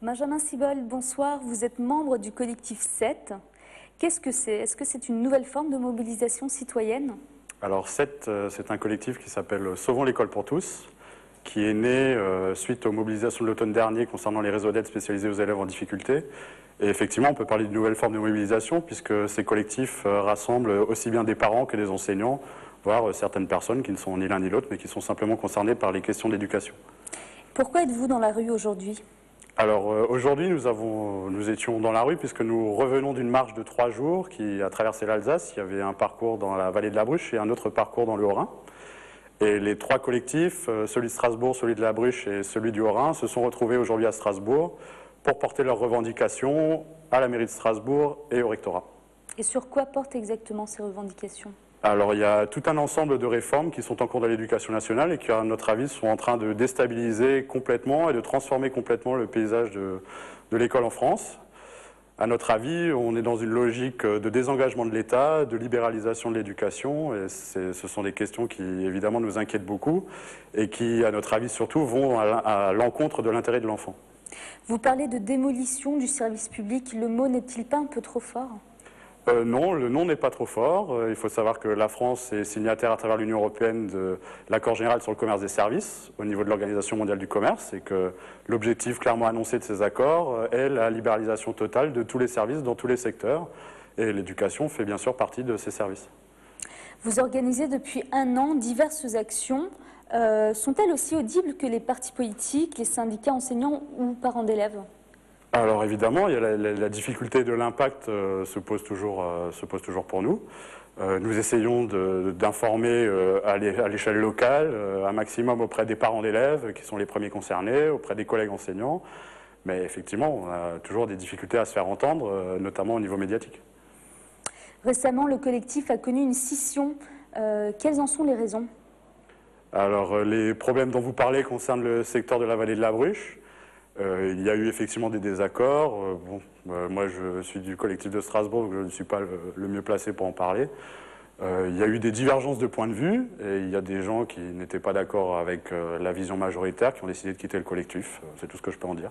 Benjamin Siebold, bonsoir. Vous êtes membre du collectif 7. Qu'est-ce que c'est? Est-ce que c'est une nouvelle forme de mobilisation citoyenne? Alors 7, c'est un collectif qui s'appelle Sauvons l'école pour tous, qui est né suite aux mobilisations de l'automne dernier concernant les réseaux d'aide spécialisés aux élèves en difficulté. Et effectivement, on peut parler d'une nouvelle forme de mobilisation puisque ces collectifs rassemblent aussi bien des parents que des enseignants, voire certaines personnes qui ne sont ni l'un ni l'autre, mais qui sont simplement concernées par les questions d'éducation. Pourquoi êtes-vous dans la rue aujourd'hui? Alors aujourd'hui, nous étions dans la rue puisque nous revenons d'une marche de 3 jours qui a traversé l'Alsace. Il y avait un parcours dans la vallée de la Bruche et un autre parcours dans le Haut-Rhin. Et les 3 collectifs, celui de Strasbourg, celui de la Bruche et celui du Haut-Rhin, se sont retrouvés aujourd'hui à Strasbourg pour porter leurs revendications à la mairie de Strasbourg et au rectorat. Et sur quoi portent exactement ces revendications? Alors il y a tout un ensemble de réformes qui sont en cours dans l'éducation nationale et qui, à notre avis, sont en train de déstabiliser complètement et de transformer complètement le paysage de l'école en France. À notre avis, on est dans une logique de désengagement de l'État, de libéralisation de l'éducation, et ce sont des questions qui, évidemment, nous inquiètent beaucoup et qui, à notre avis, surtout, vont à l'encontre de l'intérêt de l'enfant. Vous parlez de démolition du service public. Le mot n'est-il pas un peu trop fort? Non, le nom n'est pas trop fort. Il faut savoir que la France est signataire à travers l'Union européenne de l'accord général sur le commerce des services au niveau de l'Organisation mondiale du commerce et que l'objectif clairement annoncé de ces accords est la libéralisation totale de tous les services dans tous les secteurs. Et l'éducation fait bien sûr partie de ces services. Vous organisez depuis 1 an diverses actions. Sont-elles aussi audibles que les partis politiques, les syndicats enseignants ou parents d'élèves? Alors évidemment, il y a la difficulté de l'impact se pose toujours pour nous. Nous essayons d'informer à l'échelle locale, un maximum auprès des parents d'élèves qui sont les premiers concernés, auprès des collègues enseignants. Mais effectivement, on a toujours des difficultés à se faire entendre, notamment au niveau médiatique. Récemment, le collectif a connu une scission. Quelles en sont les raisons? Alors les problèmes dont vous parlez concernent le secteur de la vallée de la Bruche. Il y a eu effectivement des désaccords. Moi, je suis du collectif de Strasbourg, donc je ne suis pas le mieux placé pour en parler. Il y a eu des divergences de points de vue, et il y a des gens qui n'étaient pas d'accord avec la vision majoritaire, qui ont décidé de quitter le collectif. C'est tout ce que je peux en dire.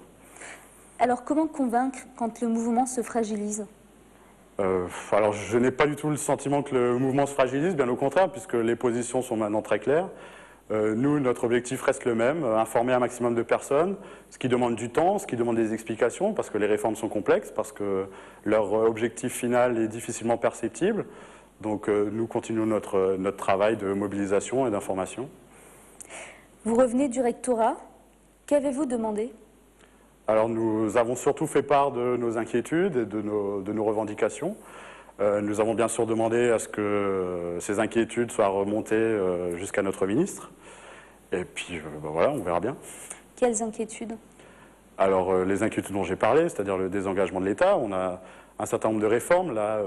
Alors, comment convaincre quand le mouvement se fragilise? Alors, je n'ai pas du tout le sentiment que le mouvement se fragilise, bien au contraire, puisque les positions sont maintenant très claires. Nous, notre objectif reste le même, informer un maximum de personnes, ce qui demande du temps, ce qui demande des explications, parce que les réformes sont complexes, parce que leur objectif final est difficilement perceptible. Donc nous continuons notre travail de mobilisation et d'information. Vous revenez du rectorat. Qu'avez-vous demandé? Alors nous avons surtout fait part de nos inquiétudes et de nos revendications. Nous avons bien sûr demandé à ce que ces inquiétudes soient remontées jusqu'à notre ministre. Et puis voilà, on verra bien. Quelles inquiétudes? Alors les inquiétudes dont j'ai parlé, c'est-à-dire le désengagement de l'État. On a un certain nombre de réformes. Là,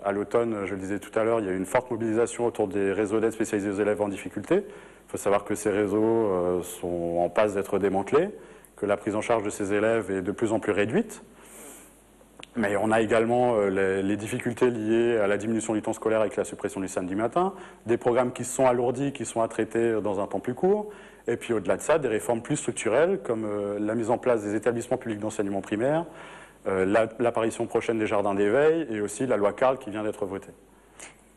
à l'automne, je le disais tout à l'heure, il y a eu une forte mobilisation autour des réseaux d'aide spécialisés aux élèves en difficulté. Il faut savoir que ces réseaux sont en passe d'être démantelés, que la prise en charge de ces élèves est de plus en plus réduite. Mais on a également les difficultés liées à la diminution du temps scolaire avec la suppression du samedi matin, des programmes qui se sont alourdis, qui sont à traiter dans un temps plus court, et puis au-delà de ça, des réformes plus structurelles comme la mise en place des établissements publics d'enseignement primaire, l'apparition prochaine des jardins d'éveil et aussi la loi Carle qui vient d'être votée.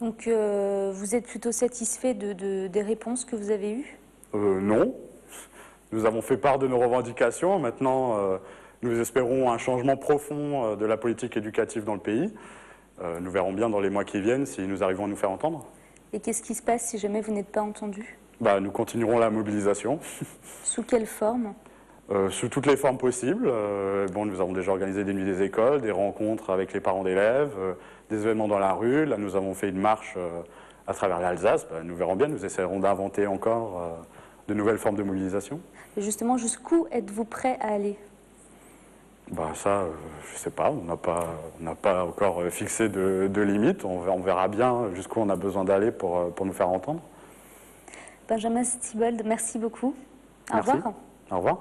Donc vous êtes plutôt satisfait des réponses que vous avez eues? Non. Nous avons fait part de nos revendications. Maintenant, nous espérons un changement profond de la politique éducative dans le pays. Nous verrons bien dans les mois qui viennent si nous arrivons à nous faire entendre. Et qu'est-ce qui se passe si jamais vous n'êtes pas entendu? Nous continuerons la mobilisation. Sous quelle forme? Sous toutes les formes possibles. Nous avons déjà organisé des nuits des écoles, des rencontres avec les parents d'élèves, des événements dans la rue. Là, nous avons fait une marche à travers l'Alsace. Nous verrons bien, nous essaierons d'inventer encore de nouvelles formes de mobilisation. Et justement, jusqu'où êtes-vous prêt à aller? Ça, je ne sais pas. On n'a pas encore fixé de limite. On verra bien jusqu'où on a besoin d'aller pour nous faire entendre. Benjamin Siebold, merci beaucoup. Au Merci. revoir. Au revoir.